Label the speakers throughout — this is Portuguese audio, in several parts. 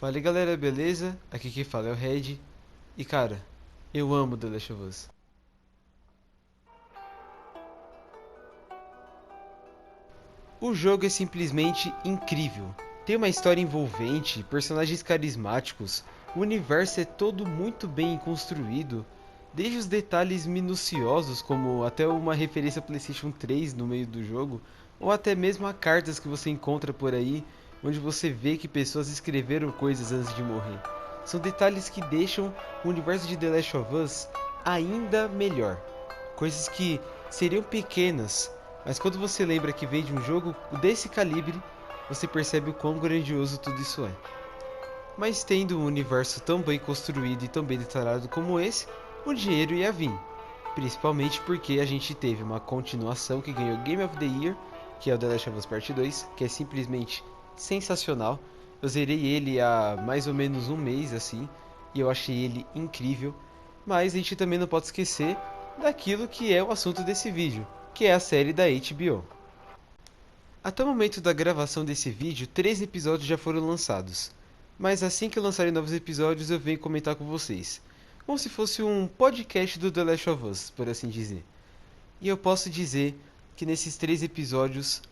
Speaker 1: Fala aí galera, beleza? Aqui quem fala é o Red. E cara, eu amo The Last of Us. O jogo é simplesmente incrível. Tem uma história envolvente, personagens carismáticos, o universo é todo muito bem construído, desde os detalhes minuciosos, como até uma referência a PlayStation 3 no meio do jogo, ou até mesmo a cartas que você encontra por aí, onde você vê que pessoas escreveram coisas antes de morrer. São detalhes que deixam o universo de The Last of Us ainda melhor. Coisas que seriam pequenas, mas quando você lembra que veio de um jogo desse calibre, você percebe o quão grandioso tudo isso é. Mas tendo um universo tão bem construído e tão bem detalhado como esse, o dinheiro ia vir. Principalmente porque a gente teve uma continuação que ganhou Game of the Year, que é o The Last of Us Part 2, que é simplesmente sensacional. Eu zerei ele há mais ou menos um mês assim, e eu achei ele incrível. Mas a gente também não pode esquecer daquilo que é o assunto desse vídeo, que é a série da HBO. Até o momento da gravação desse vídeo, 3 episódios já foram lançados. Mas assim que lançarem novos episódios, eu venho comentar com vocês. Como se fosse um podcast do The Last of Us, por assim dizer. E eu posso dizer que nesses 3 episódios,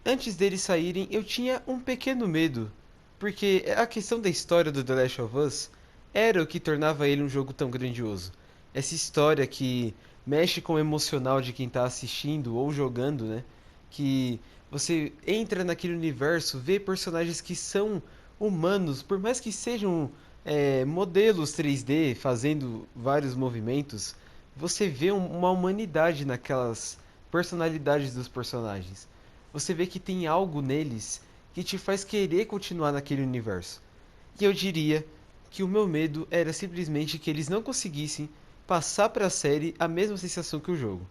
Speaker 1: antes deles saírem, eu tinha um pequeno medo. Porque a questão da história do The Last of Us era o que tornava ele um jogo tão grandioso. Essa história que mexe com o emocional de quem está assistindo ou jogando, né? Que você entra naquele universo, vê personagens que são humanos, por mais que sejam modelos 3D fazendo vários movimentos, você vê uma humanidade naquelas personalidades dos personagens. Você vê que tem algo neles que te faz querer continuar naquele universo. E eu diria que o meu medo era simplesmente que eles não conseguissem passar para a série a mesma sensação que o jogo.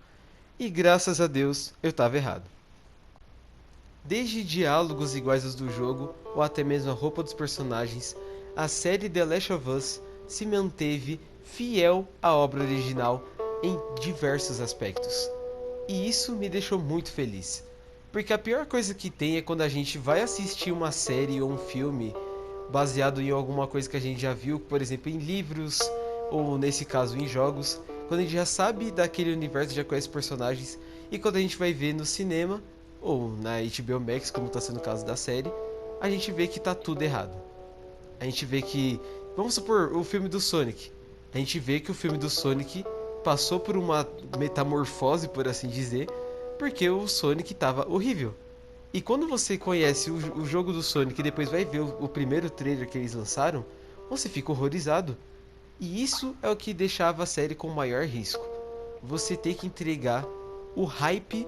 Speaker 1: E graças a Deus eu estava errado. Desde diálogos iguais aos do jogo, ou até mesmo a roupa dos personagens, a série The Last of Us se manteve fiel à obra original em diversos aspectos. E isso me deixou muito feliz. Porque a pior coisa que tem é quando a gente vai assistir uma série ou um filme baseado em alguma coisa que a gente já viu, por exemplo, em livros ou nesse caso em jogos, quando a gente já sabe daquele universo, já conhece personagens, e quando a gente vai ver no cinema ou na HBO Max, como está sendo o caso da série, a gente vê que tá tudo errado. A gente vê que, vamos supor, o filme do Sonic. A gente vê que o filme do Sonic passou por uma metamorfose, por assim dizer, porque o Sonic estava horrível. E quando você conhece o jogo do Sonic e depois vai ver o primeiro trailer que eles lançaram, você fica horrorizado. E isso é o que deixava a série com maior risco. Você ter que entregar o hype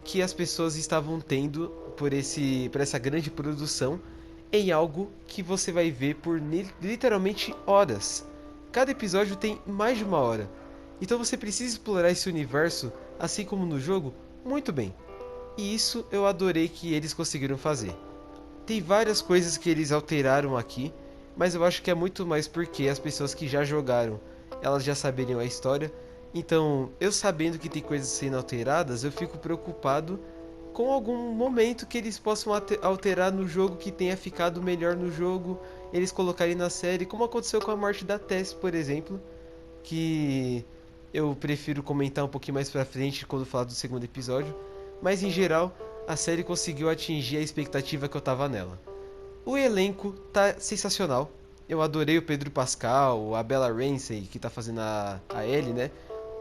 Speaker 1: que as pessoas estavam tendo por essa grande produção em algo que você vai ver por literalmente horas. Cada episódio tem mais de uma hora. Então você precisa explorar esse universo, assim como no jogo, muito bem. E isso eu adorei que eles conseguiram fazer. Tem várias coisas que eles alteraram aqui, mas eu acho que é muito mais porque as pessoas que já jogaram, elas já saberiam a história. Então, eu sabendo que tem coisas sendo alteradas, eu fico preocupado com algum momento que eles possam alterar no jogo que tenha ficado melhor no jogo, eles colocarem na série, como aconteceu com a morte da Tess, por exemplo, que eu prefiro comentar um pouquinho mais pra frente quando falar do segundo episódio, mas em geral, a série conseguiu atingir a expectativa que eu tava nela. O elenco tá sensacional. Eu adorei o Pedro Pascal, a Bella Ramsey, que tá fazendo a Ellie, né?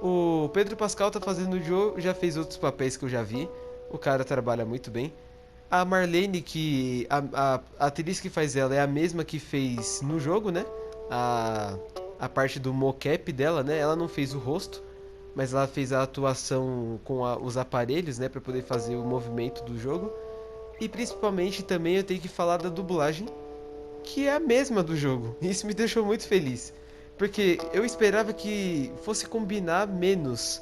Speaker 1: O Pedro Pascal tá fazendo o Joe, já fez outros papéis que eu já vi. O cara trabalha muito bem. A Marlene, que a atriz que faz ela é a mesma que fez no jogo, né? A, a parte do mocap dela, né? Ela não fez o rosto, mas ela fez a atuação com os aparelhos, né? Pra poder fazer o movimento do jogo. E principalmente também eu tenho que falar da dublagem, que é a mesma do jogo. Isso me deixou muito feliz. Porque eu esperava que fosse combinar menos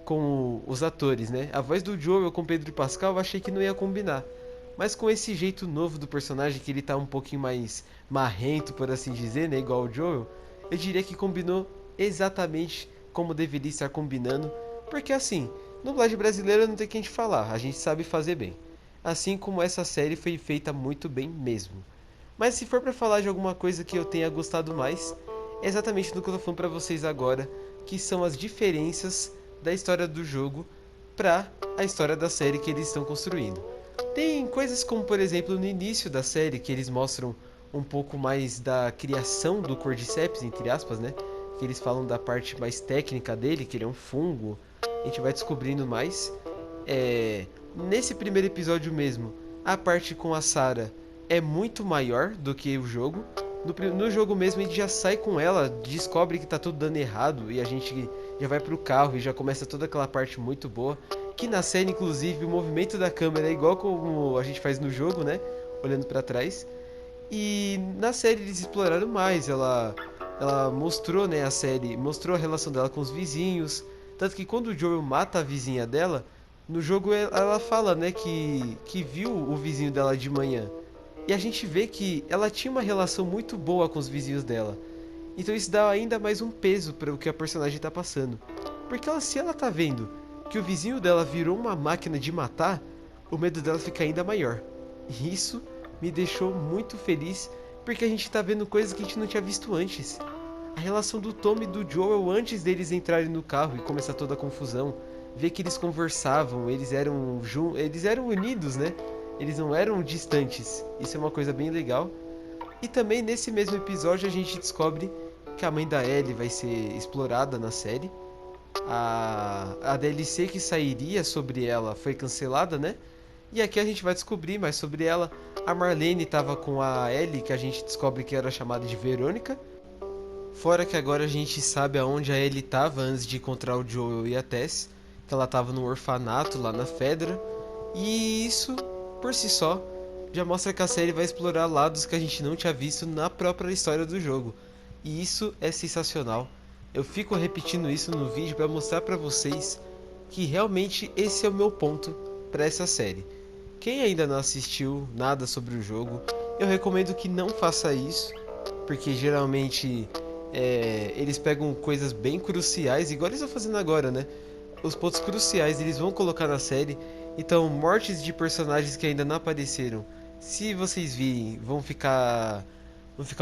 Speaker 1: com os atores, né? A voz do Joel com Pedro Pascal eu achei que não ia combinar. Mas com esse jeito novo do personagem, que ele tá um pouquinho mais marrento, por assim dizer, né? Igual o Joel, eu diria que combinou exatamente como deveria estar combinando. Porque assim, dublagem brasileira não tem que a gente falar, a gente sabe fazer bem. Assim como essa série foi feita muito bem mesmo. Mas se for pra falar de alguma coisa que eu tenha gostado mais, é exatamente do que eu tô falando pra vocês agora, que são as diferenças da história do jogo pra a história da série que eles estão construindo. Tem coisas como, por exemplo, no início da série, que eles mostram um pouco mais da criação do Cordyceps, entre aspas, né? Que eles falam da parte mais técnica dele, que ele é um fungo. A gente vai descobrindo mais. Nesse primeiro episódio mesmo, a parte com a Sarah é muito maior do que o jogo. No jogo mesmo a gente já sai com ela, descobre que tá tudo dando errado e a gente já vai pro carro e já começa toda aquela parte muito boa. Que na série, inclusive, o movimento da câmera é igual como a gente faz no jogo, né? Olhando pra trás. E na série eles exploraram mais, ela mostrou, né, a série, mostrou a relação dela com os vizinhos, tanto que quando o Joel mata a vizinha dela, no jogo ela fala, né, que viu o vizinho dela de manhã. E a gente vê que ela tinha uma relação muito boa com os vizinhos dela. Então isso dá ainda mais um peso para o que a personagem está passando. Porque se ela tá vendo que o vizinho dela virou uma máquina de matar, o medo dela fica ainda maior. E isso me deixou muito feliz, porque a gente tá vendo coisas que a gente não tinha visto antes. A relação do Tom e do Joel antes deles entrarem no carro e começar toda a confusão. Ver que eles conversavam, eles eram unidos, né? Eles não eram distantes. Isso é uma coisa bem legal. E também nesse mesmo episódio a gente descobre que a mãe da Ellie vai ser explorada na série. A DLC que sairia sobre ela foi cancelada, né? E aqui a gente vai descobrir mais sobre ela. A Marlene estava com a Ellie, que a gente descobre que era chamada de Verônica. Fora que agora a gente sabe aonde a Ellie estava antes de encontrar o Joel e a Tess. Que ela estava no orfanato lá na Fedra. E isso, por si só, já mostra que a série vai explorar lados que a gente não tinha visto na própria história do jogo. E isso é sensacional. Eu fico repetindo isso no vídeo para mostrar para vocês que realmente esse é o meu ponto para essa série. Quem ainda não assistiu nada sobre o jogo, eu recomendo que não faça isso, porque geralmente eles pegam coisas bem cruciais, igual eles estão fazendo agora, né? Os pontos cruciais eles vão colocar na série. Então, mortes de personagens que ainda não apareceram, se vocês virem, vão ficar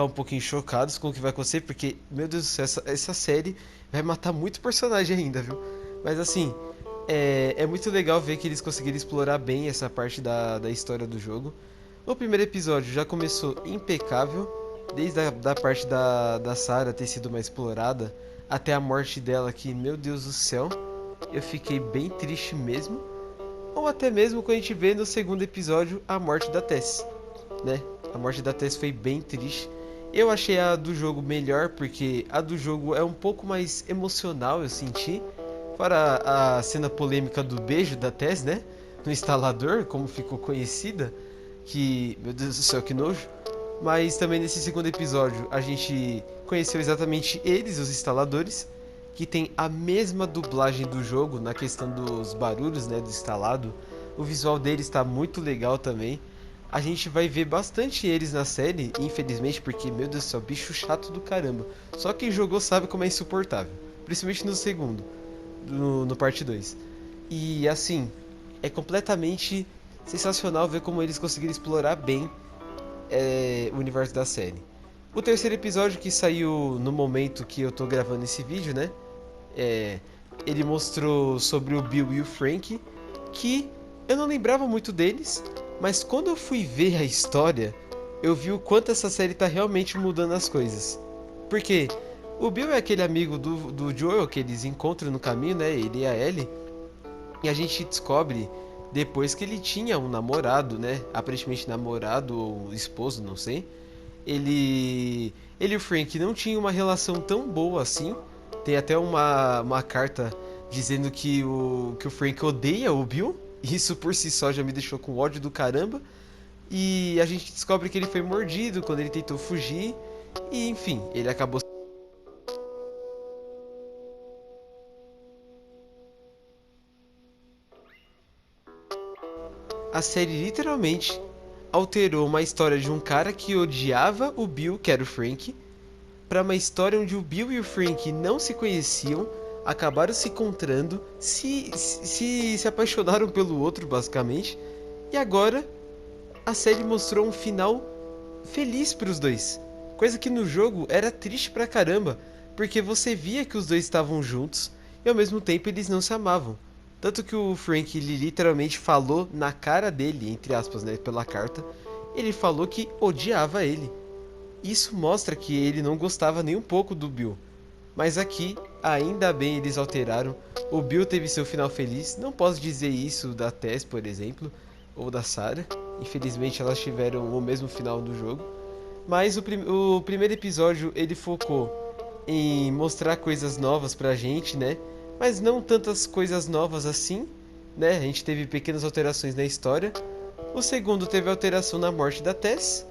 Speaker 1: um pouquinho chocados com o que vai acontecer, porque, meu Deus do céu, essa série vai matar muito personagem ainda, viu? Mas assim, é muito legal ver que eles conseguiram explorar bem essa parte da história do jogo. O primeiro episódio já começou impecável, desde da parte da Sarah ter sido mais explorada, até a morte dela, que, meu Deus do céu, eu fiquei bem triste mesmo. Ou até mesmo quando a gente vê no segundo episódio a morte da Tess, né? A morte da Tess foi bem triste. Eu achei a do jogo melhor, porque a do jogo é um pouco mais emocional, eu senti. Fora a cena polêmica do beijo da Tess, né? No instalador, como ficou conhecida. Que, meu Deus do céu, que nojo. Mas também nesse segundo episódio a gente conheceu exatamente eles, os instaladores, que tem a mesma dublagem do jogo na questão dos barulhos, né, do instalado. O visual deles está muito legal também. A gente vai ver bastante eles na série, infelizmente, porque, meu Deus do céu, bicho chato do caramba. Só quem jogou sabe como é insuportável. Principalmente no segundo, no parte 2. E assim, é completamente sensacional ver como eles conseguiram explorar bem o universo da série. O terceiro episódio que saiu no momento que eu tô gravando esse vídeo, né? Ele mostrou sobre o Bill e o Frank, que eu não lembrava muito deles, mas quando eu fui ver a história, eu vi o quanto essa série tá realmente mudando as coisas. Porque o Bill é aquele amigo do Joel que eles encontram no caminho, né? Ele e a Ellie. E a gente descobre depois que ele tinha um namorado, né? Aparentemente namorado ou esposo, não sei. Ele e o Frank não tinham uma relação tão boa assim. Tem até uma carta dizendo que o Frank odeia o Bill. Isso por si só já me deixou com ódio do caramba. E a gente descobre que ele foi mordido quando ele tentou fugir. E enfim, ele acabou. A série literalmente alterou uma história de um cara que odiava o Bill, que era o Frank, para uma história onde o Bill e o Frank não se conheciam, acabaram se encontrando, se apaixonaram pelo outro, basicamente, e agora a série mostrou um final feliz pros dois. Coisa que no jogo era triste pra caramba, porque você via que os dois estavam juntos e ao mesmo tempo eles não se amavam. Tanto que o Frank ele literalmente falou na cara dele, entre aspas, né, pela carta, ele falou que odiava ele. Isso mostra que ele não gostava nem um pouco do Bill. Mas aqui, ainda bem eles alteraram. O Bill teve seu final feliz. Não posso dizer isso da Tess, por exemplo, ou da Sarah. Infelizmente elas tiveram o mesmo final do jogo. Mas o primeiro episódio ele focou em mostrar coisas novas pra gente, né? Mas não tantas coisas novas assim, né? A gente teve pequenas alterações na história. O segundo teve alteração na morte da Tess.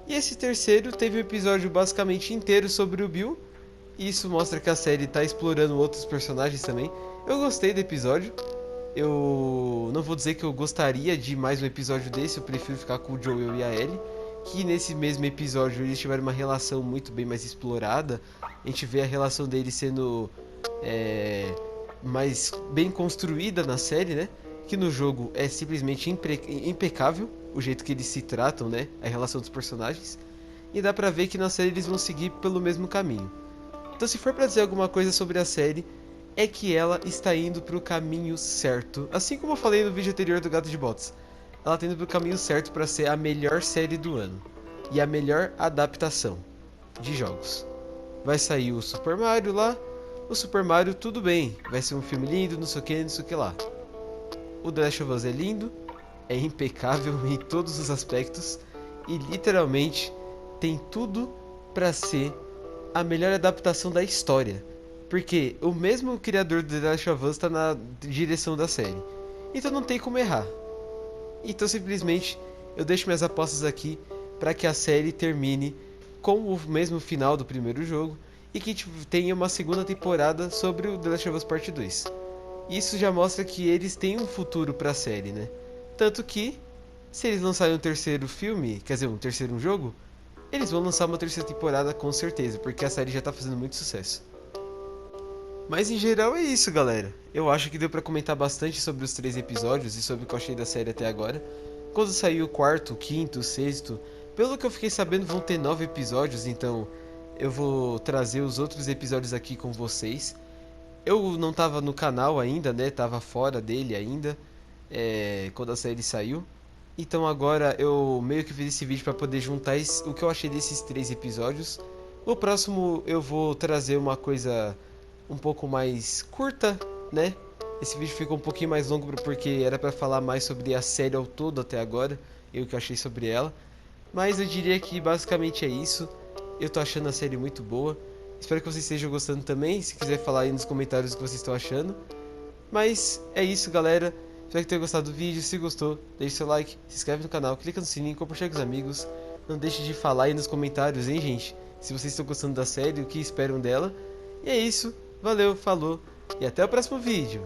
Speaker 1: E esse terceiro teve um episódio basicamente inteiro sobre o Bill. E isso mostra que a série está explorando outros personagens também. Eu gostei do episódio. Eu não vou dizer que eu gostaria de mais um episódio desse, eu prefiro ficar com o Joel e a Ellie. Que nesse mesmo episódio eles tiveram uma relação muito bem mais explorada. A gente vê a relação deles sendo mais bem construída na série, né? Que no jogo é simplesmente impecável o jeito que eles se tratam, né? A relação dos personagens. E dá pra ver que na série eles vão seguir pelo mesmo caminho. Então, se for pra dizer alguma coisa sobre a série, é que ela está indo pro caminho certo. Assim como eu falei no vídeo anterior do Gato de Botas. Ela está indo pro caminho certo para ser a melhor série do ano. E a melhor adaptação de jogos. Vai sair o Super Mario lá. O Super Mario, tudo bem. Vai ser um filme lindo, não sei o que, não sei o que lá. O The Last of Us é lindo. É impecável em todos os aspectos. E literalmente tem tudo para ser a melhor adaptação da história. Porque o mesmo criador do The Last of Us está na direção da série. Então não tem como errar. Então simplesmente eu deixo minhas apostas aqui para que a série termine com o mesmo final do primeiro jogo e que tenha uma segunda temporada sobre o The Last of Us Part 2. Isso já mostra que eles têm um futuro para a série, né? Tanto que se eles lançarem um terceiro filme, quer dizer, um terceiro jogo, eles vão lançar uma terceira temporada com certeza, porque a série já tá fazendo muito sucesso. Mas em geral é isso, galera. Eu acho que deu pra comentar bastante sobre os 3 episódios e sobre o que eu achei da série até agora. Quando sair o quarto, quinto, sexto, pelo que eu fiquei sabendo vão ter 9 episódios, então eu vou trazer os outros episódios aqui com vocês. Eu não tava no canal ainda, né? Tava fora dele ainda, quando a série saiu. Então agora eu meio que fiz esse vídeo para poder juntar o que eu achei desses 3 episódios. O próximo eu vou trazer uma coisa um pouco mais curta, né? Esse vídeo ficou um pouquinho mais longo porque era para falar mais sobre a série ao todo até agora, e o que eu achei sobre ela. Mas eu diria que basicamente é isso. Eu tô achando a série muito boa. Espero que vocês estejam gostando também. Se quiser falar aí nos comentários o que vocês estão achando. Mas é isso, galera. Espero que tenham gostado do vídeo. Se gostou, deixe seu like, se inscreve no canal, clica no sininho, compartilha com os amigos. Não deixe de falar aí nos comentários, hein, gente? Se vocês estão gostando da série, o que esperam dela. E é isso. Valeu, falou e até o próximo vídeo.